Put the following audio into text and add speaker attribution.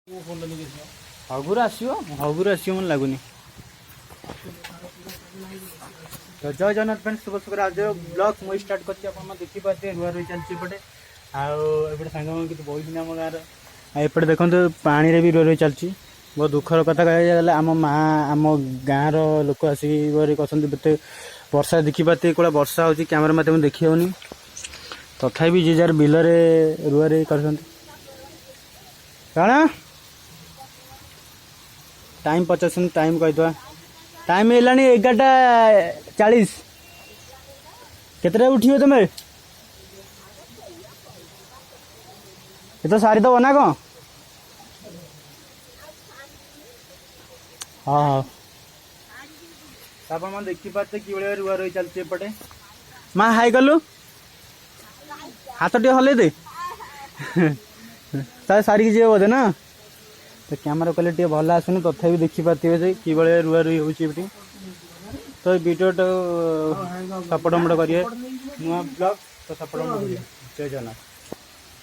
Speaker 1: हगुर आसो मन लगुनि। तो जय जगन्नाथ फ्रेंड्स, शुभ शुक्र आज ब्लॉग मुझे स्टार्ट कर देखी पारे रुआ रुई चलती एपटे आउटे सांग कि बहुत आम गाँव एपटे देखो पानी भी रुआ रुई चलती। बहुत दुखर कथा कह आम माँ आम गाँव रोक आसिक कहते वर्षा देखी पाते कौन वर्षा हो कैमेरा मत देखी होनी तथापि जे जार बिल रुआ रुई कर टाइम 50 मिनट टाइम कहीदे टाइम है 11:40 केतटा उठियो तुम ये तो सारी दब ना कौन। हाँ हाँ आप देखी पाते कि रुआ रुई चलती एपटे। माँ हाई कलु हाथ टे हल दे सारिक जी बोधे ना तो कैमेरा क्वालिटी भल आसुनी तथापि देखी पारे कि रुआ रुई हो तो वीडियो तो सपोर्ट करेंगे नुआ ब्लॉग तो सपोर्ट जय जगन्नाथ।